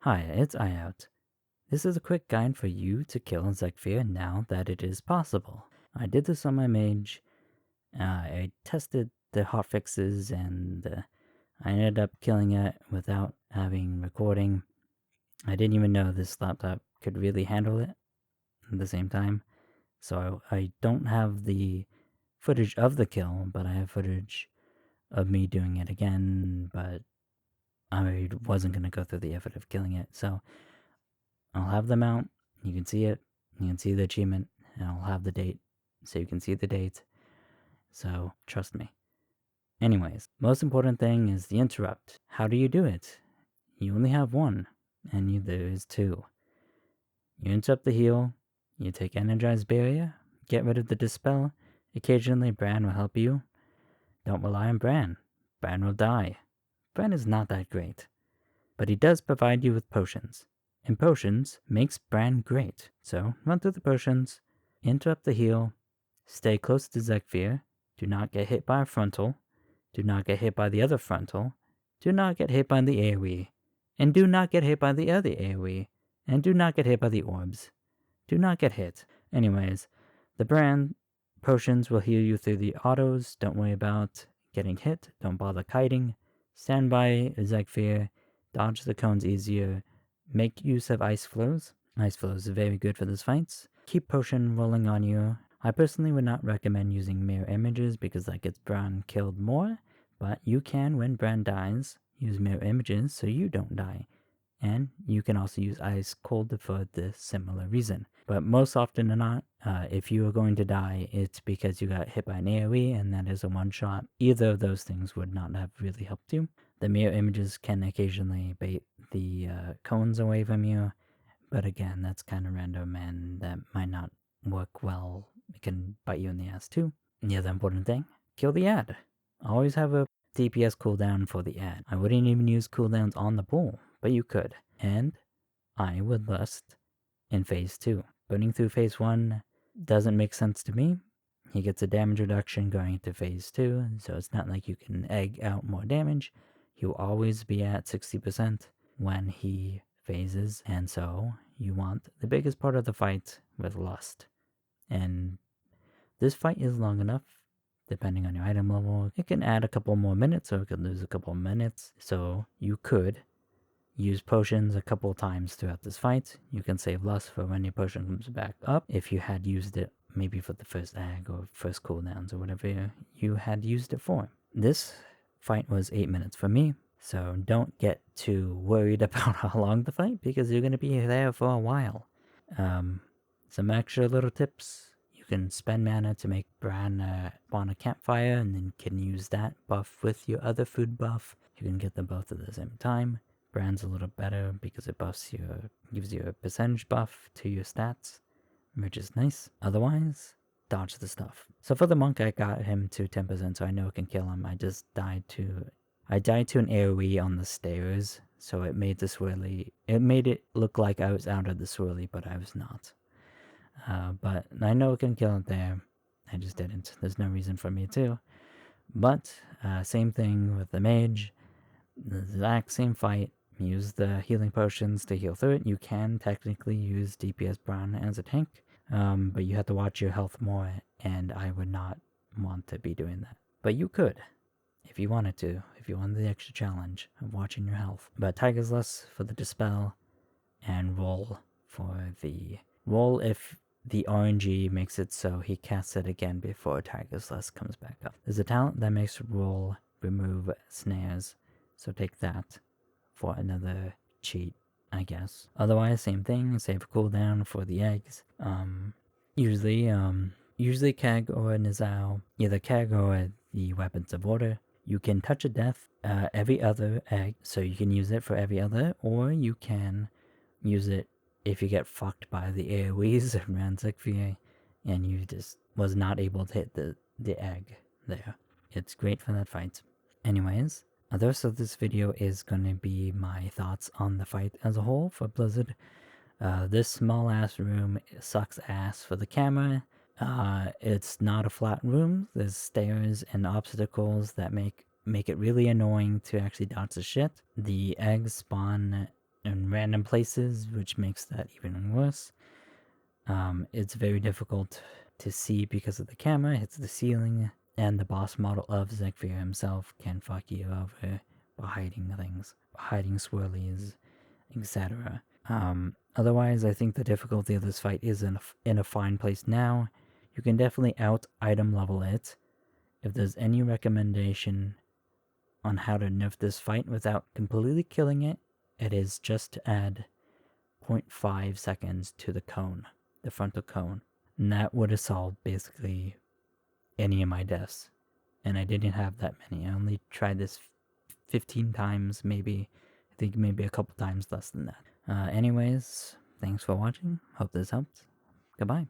Hi, it's Iout. This is a quick guide for you to kill Zekvir now that it is possible. I did this on my mage. I tested the hotfixes and I ended up killing it without having recording. I didn't even know this laptop could really handle it at the same time. So I don't have the footage of the kill, but I have footage of me doing it again, but I wasn't going to go through the effort of killing it. So I'll have them out. You can see it. You can see the achievement. And I'll have the date so you can see the date. So trust me. Anyways, most important thing is the interrupt. How do you do it? You only have one, and there is two. You interrupt the heal. You take Energized Barrier. Get rid of the Dispel. Occasionally, Bran will help you. Don't rely on Bran. Bran will die. Bran is not that great. But he does provide you with potions. And potions makes Bran great. So run through the potions, interrupt the heal, stay close to Zekvir, do not get hit by a frontal, do not get hit by the other frontal, do not get hit by the AoE, and do not get hit by the other AoE, and do not get hit by the orbs. Do not get hit. Anyways, the Bran potions will heal you through the autos, don't worry about getting hit, don't bother kiting, stand by Zekvir, dodge the cones easier, make use of Ice Flows. Ice Flows is very good for this fight. Keep potion rolling on you. I personally would not recommend using mirror images because that gets Bran killed more, but you can, when Bran dies, use mirror images so you don't die. And you can also use Ice Cold for the similar reason. But most often than not, if you are going to die, it's because you got hit by an AoE and that is a one-shot. Either of those things would not have really helped you. The mirror images can occasionally bait the cones away from you, but again, that's kind of random and that might not work well. It can bite you in the ass too. And the other important thing, kill the ad. Always have a DPS cooldown for the ad. I wouldn't even use cooldowns on the bull, but you could. And I would lust in phase 2. Burning through phase 1 doesn't make sense to me. He gets a damage reduction going into phase 2, so it's not like you can egg out more damage. He'll always be at 60% when he phases, and so you want the biggest part of the fight with lust. And this fight is long enough, depending on your item level. It can add a couple more minutes, or it could lose a couple minutes, so you could use potions a couple times throughout this fight. You can save lust for when your potion comes back up if you had used it maybe for the first ag or first cooldowns or whatever you had used it for. This fight was 8 minutes for me, so don't get too worried about how long the fight because you're going to be there for a while. Some extra little tips. You can spend mana to make Bran spawn a campfire and then can use that buff with your other food buff. You can get them both at the same time. Bran's a little better because it gives you a percentage buff to your stats, which is nice. Otherwise, dodge the stuff. So for the monk, I got him to 10%, so I know it can kill him. I died to an AoE on the stairs, so it made the swirly. It made it look like I was out of the swirly, but I was not. But I know it can kill it there. I just didn't. There's no reason for me to. But same thing with the mage. The exact same fight. Use the healing potions to heal through it. You can technically use DPS Bran as a tank, but you have to watch your health more, and I would not want to be doing that. But you could, if you wanted to, if you wanted the extra challenge of watching your health. But Tiger's Lust for the Dispel, and roll if the RNG makes it so he casts it again before Tiger's Lust comes back up. There's a talent that makes roll remove snares, so take that for another cheat, I guess. Otherwise, same thing, save a cooldown for the eggs. Usually Keg or Nizao, either Keg or the Weapons of Order. You can touch a death every other egg, so you can use it for every other, or you can use it if you get fucked by the AoEs around Zekvir and you just was not able to hit the egg there. It's great for that fight. Anyways, the rest of this video is going to be my thoughts on the fight as a whole for Blizzard. This small ass room sucks ass for the camera. It's not a flat room. There's stairs and obstacles that make it really annoying to actually dodge the shit. The eggs spawn in random places, which makes that even worse. It's very difficult to see because of the camera hits the ceiling, and the boss model of Zekvir himself can fuck you over by hiding things, hiding swirlies, etc. Otherwise, I think the difficulty of this fight is in a fine place now. You can definitely out item level it. If there's any recommendation on how to nerf this fight without completely killing it, it is just to add 0.5 seconds to the cone, the frontal cone. And that would have solved basically any of my deaths. And I didn't have that many. I only tried this 15 times, maybe. I think maybe a couple times less than that. Anyways, thanks for watching. Hope this helped. Goodbye.